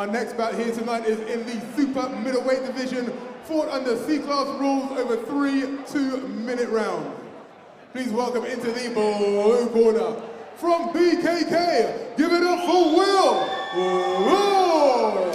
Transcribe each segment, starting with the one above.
Our next bout here tonight is in the super middleweight division, fought under C-class rules over 3 2-minute rounds. Please welcome into the blue corner, from BKK, give it up for Will Wright.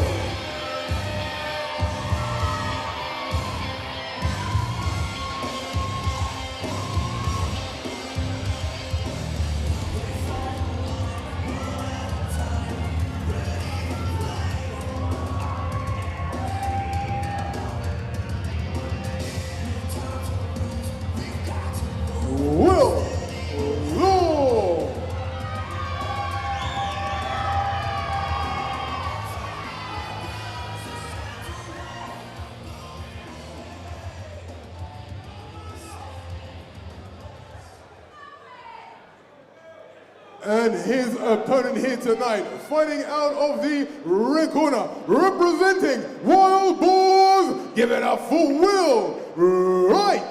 And his opponent here tonight, fighting out of the red corner, representing Wild Boars, give it up for Will Wright.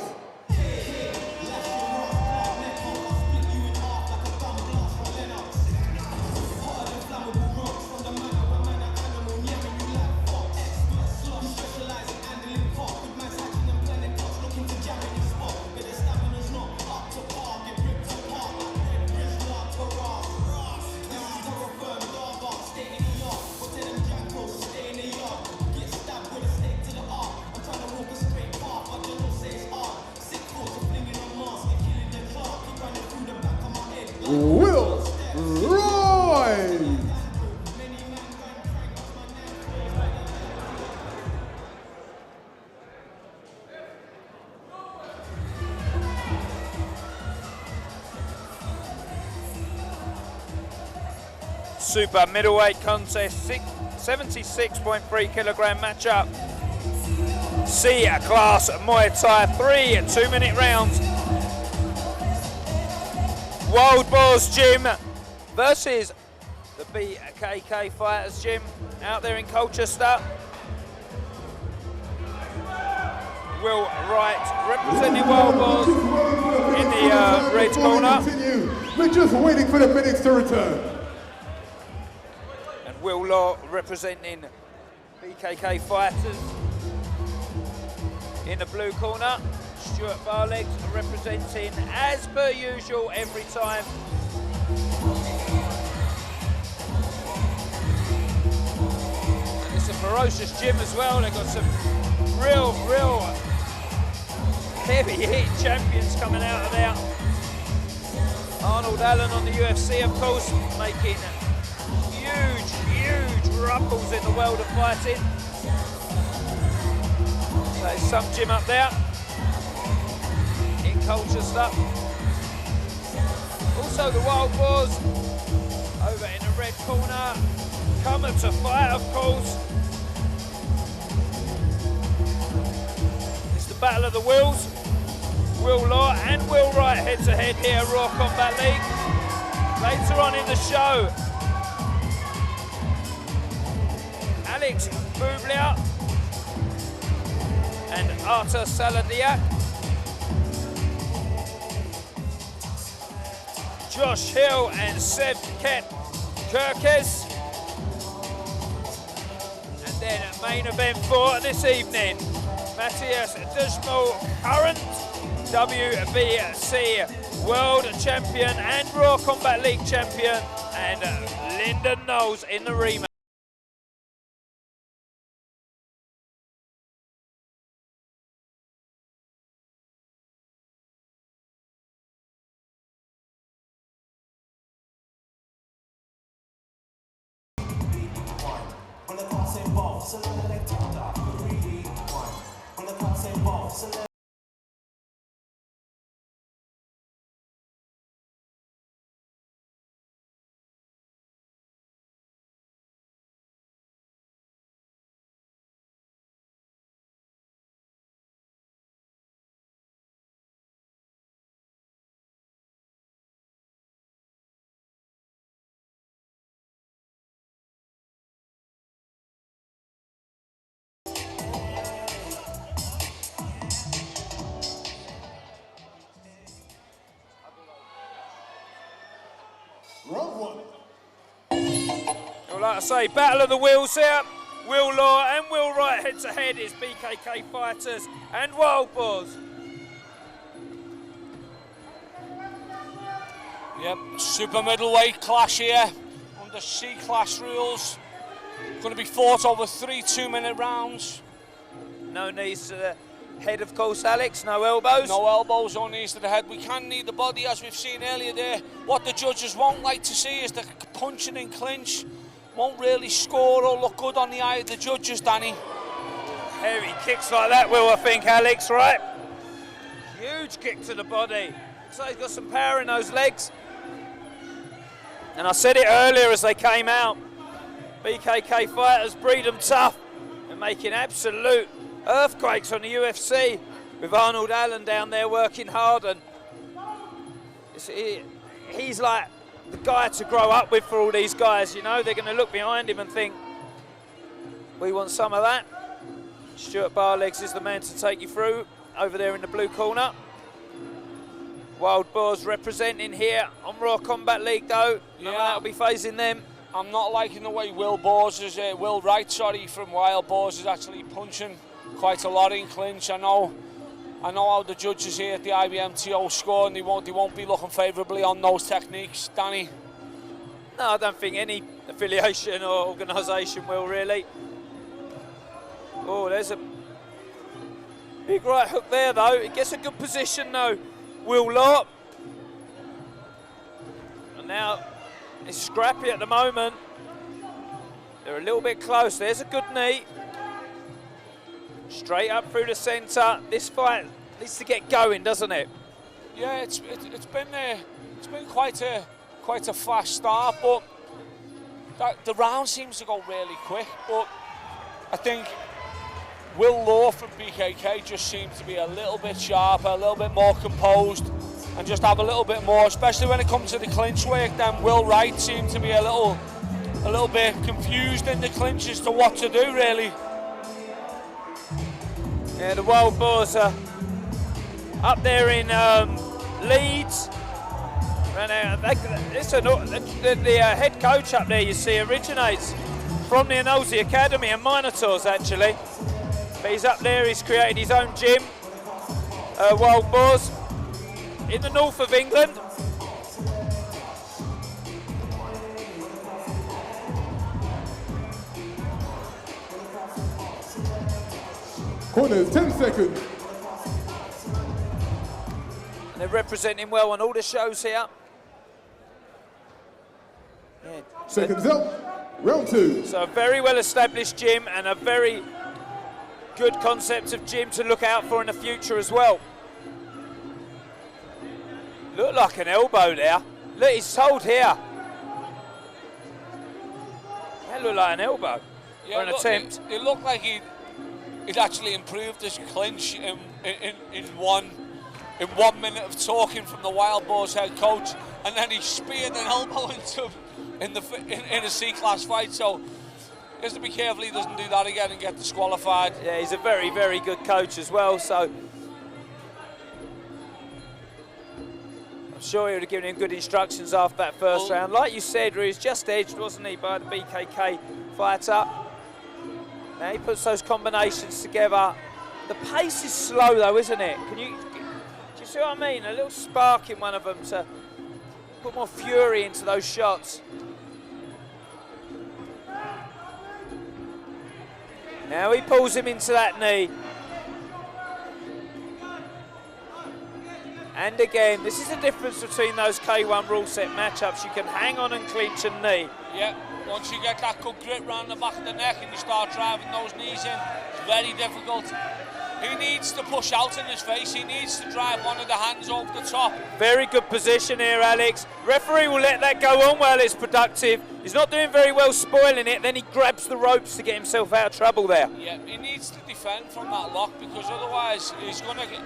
Will Wright! Super middleweight contest, 76.3 kilogram matchup. C-class Muay Thai, 3 2-minute rounds. Wild Boars Gym versus the BKK Fighters Gym out there in Colchester. Will Wright representing Wild Boars in the red corner. We're just waiting for the minutes to return. And Will Law representing BKK Fighters in the blue corner. Stuart Barlegs representing, as per usual, every time. And it's a ferocious gym as well. They've got some real heavy-hitting champions coming out of there. Arnold Allen on the UFC, of course, making huge ruffles in the world of fighting. So there's some gym up there. Colchester. Also the Wild Boars over in the red corner, coming to fight, of course. It's the battle of the wills. Will Law and Will Wright head to head here at Raw Combat League. Later on in the show, Alex Bublia and Artur Saladiak. Josh Hill and Seb Kirkes. And then main event for this evening, Matthias Dushmal, current WBC World Champion and Raw Combat League Champion, and Lyndon Knowles in the rematch. So like I say, battle of the wills here. Will Law and Will Wright head to head. It's BKK Fighters and Wild Boars. Yep, super middleweight clash here under C-class rules. Going to be fought over 3 2-minute rounds. No knees to the head, of course, Alex. No elbows. No elbows, no knees to the head. We can knee the body, as we've seen earlier there. What the judges won't like to see is the punching and clinch. Won't really score or look good on the eye of the judges, Danny. Heavy kicks like that, Will, I think, Alex, right? Huge kick to the body. So he's got some power in those legs. And I said it earlier as they came out. BKK Fighters breed them tough and making absolute earthquakes on the UFC with Arnold Allen down there working hard. And he's like the guy to grow up with for all these guys, you know. They're going to look behind him and think, we want some of that. Stuart Barlegs is the man to take you through over there in the blue corner. Wild Boars representing here on Raw Combat League though. Yeah, that'll be facing them. I'm not liking the way Will Wright, from Wild Boars is actually punching quite a lot in clinch. I know how the judges here at the IBMTO score, and they won't be looking favourably on those techniques, Danny. No, I don't think any affiliation or organisation will really. Oh, there's a big right hook there though. It gets a good position though. Will Law. And now it's scrappy at the moment. They're a little bit close. There's a good knee. Straight up through the centre. This fight needs to get going, doesn't it? Yeah, it's been quite a fast start, but the round seems to go really quick. But I think Will Law from BKK just seems to be a little bit sharper, a little bit more composed, and just have a little bit more, especially when it comes to the clinch work. Then Will Wright seemed to be a little bit confused in the clinch as to what to do, really. Yeah, the Wild Boars are up there in Leeds. And the head coach up there, you see, originates from the Nosey Academy and Minotaurs, actually. But he's up there, he's created his own gym, Wild Boars, in the north of England. Corners, 10 seconds. And they're representing well on all the shows here. Yeah. Seconds up, round 2. So a very well established gym and a very good concept of gym to look out for in the future as well. Looked like an elbow there. Look, he's told here. That looked like an elbow, or an attempt. It looked like he'd actually improved his clinch in 1 minute of talking from the Wild Boars head coach, and then he speared an elbow into him in a C-class fight. So he has to be careful he doesn't do that again and get disqualified. Yeah, he's a very, very good coach as well, so I'm sure he would have given him good instructions after that first round. Like you said, he was just edged, wasn't he, by the BKK fighter. Now he puts those combinations together. The pace is slow though, isn't it? Do you see what I mean? A little spark in one of them to put more fury into those shots. Now he pulls him into that knee. And again, this is the difference between those K1 rule set matchups. You can hang on and clinch and knee. Yeah, once you get that good grip round the back of the neck and you start driving those knees in, it's very difficult. He needs to push out in his face. He needs to drive one of the hands over the top. Very good position here, Alex. Referee will let that go on while it's productive. He's not doing very well spoiling it. Then he grabs the ropes to get himself out of trouble there. Yeah, he needs to defend from that lock, because otherwise he's going to get...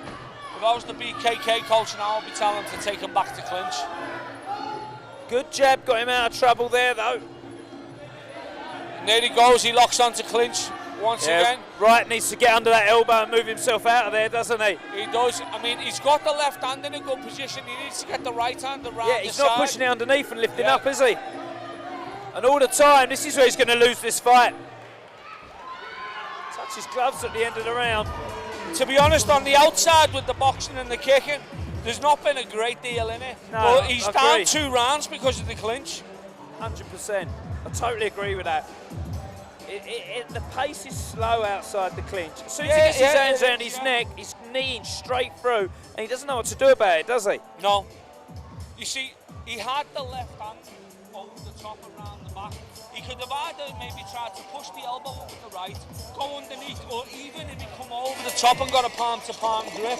If I was the BKK coach now, I'll be telling him to take him back to clinch. Good jab, got him out of trouble there though. And there he goes, he locks onto clinch once again. Wright needs to get under that elbow and move himself out of there, doesn't he? He does. I mean, he's got the left hand in a good position. He needs to get the right hand around the side. Yeah, he's not pushing it underneath and lifting up, is he? And all the time, this is where he's going to lose this fight. Touch his gloves at the end of the round. To be honest, on the outside with the boxing and the kicking, there's not been a great deal in it. No, but he's down 2 rounds because of the clinch. 100%. I totally agree with that. The pace is slow outside the clinch. As soon as he gets his hands around his neck, he's kneeing straight through, and he doesn't know what to do about it, does he? No. You see, he had the left hand over the top around the back. He could have either maybe tried to push the elbow with the right, go underneath, or even if he come over the top and got a palm-to-palm grip,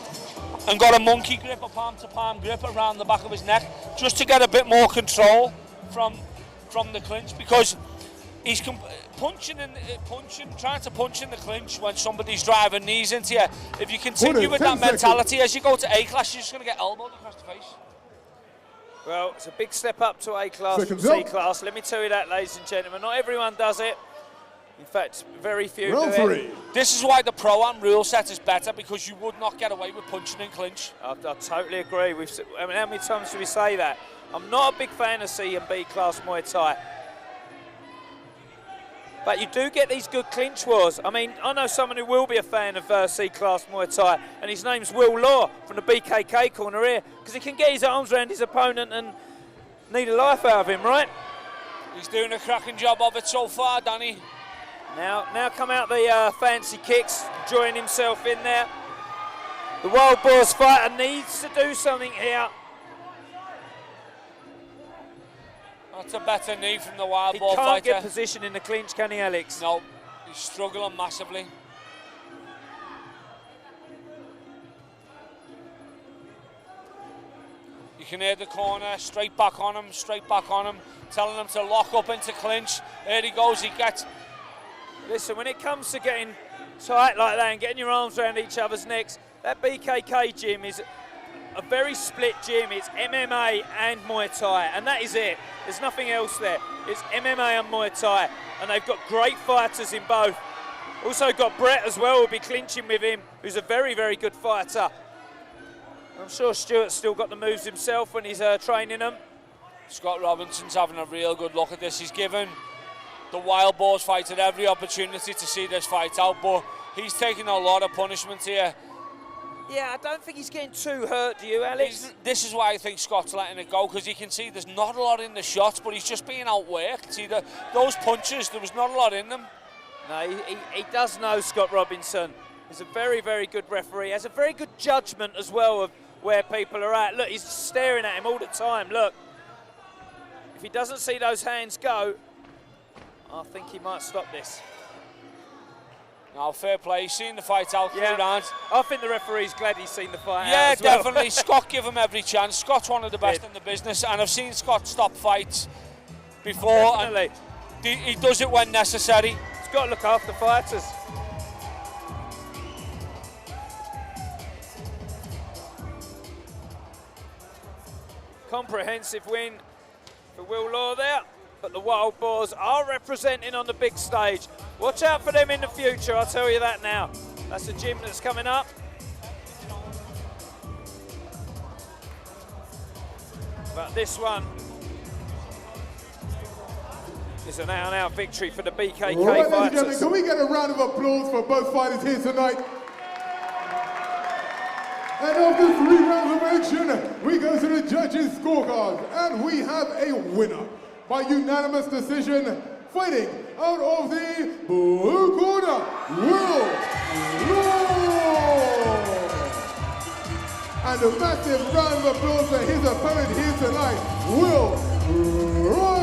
and got a monkey grip, a palm-to-palm grip around the back of his neck, just to get a bit more control from the clinch, because he's trying to punch in the clinch when somebody's driving knees into you. If you continue with that mentality, as you go to A-class, you're just going to get elbowed across the face. Well, it's a big step up to A-class from C-class. Let me tell you that, ladies and gentlemen. Not everyone does it. In fact, very few do it. This is why the Pro-Am rule set is better, because you would not get away with punching in clinch. I totally agree. I mean, how many times do we say that? I'm not a big fan of C and B-class Muay Thai. But you do get these good clinch wars. I mean, I know someone who will be a fan of C-class Muay Thai, and his name's Will Law from the BKK corner here, because he can get his arms around his opponent and need a life out of him, right? He's doing a cracking job of it so far, Danny. Now come out the fancy kicks, enjoying himself in there. The Wild Boars fighter needs to do something here. That's a better knee from the Wild Boar fighter. He can't get position in the clinch, can he, Alex? No, he's struggling massively. You can hear the corner, straight back on him, telling him to lock up into clinch. There he goes, he gets... Listen, when it comes to getting tight like that and getting your arms around each other's necks, that BKK gym is a very split gym. It's MMA and Muay Thai, and that is it. There's nothing else there. It's MMA and Muay Thai, and they've got great fighters in both. Also got Brett as well, who'll be clinching with him, who's a very, very good fighter. I'm sure Stuart's still got the moves himself when he's training them. Scott Robinson's having a real good look at this. He's given the Wild Boars fighter every opportunity to see this fight out, but he's taking a lot of punishment here. Yeah, I don't think he's getting too hurt, do you, Alex? This is why I think Scott's letting it go, because he can see there's not a lot in the shots, but he's just being outworked. See, those punches, there was not a lot in them. No, he does know Scott Robinson. He's a very, very good referee. He has a very good judgment as well of where people are at. Look, he's staring at him all the time. Look, if he doesn't see those hands go, I think he might stop this. Now, fair play. He's seen the fight out. Yeah, rounds. I think the referee's glad he's seen the fight out. Yeah, as well. definitely. Scott give him every chance. Scott's one of the best in the business, and I've seen Scott stop fights before. Definitely. And he does it when necessary. He's got to look after fighters. Comprehensive win for Will Law there, but the Wild Boars are representing on the big stage. Watch out for them in the future, I'll tell you that now. That's a gym that's coming up. But this one is an out-and-out victory for the BKK right, fighters. Can we get a round of applause for both fighters here tonight? And after 3 rounds of action, we go to the judges' scorecards, and we have a winner by unanimous decision, fighting out of the blue corner, Will Law. And a massive round of applause for his opponent here tonight, Will Wright.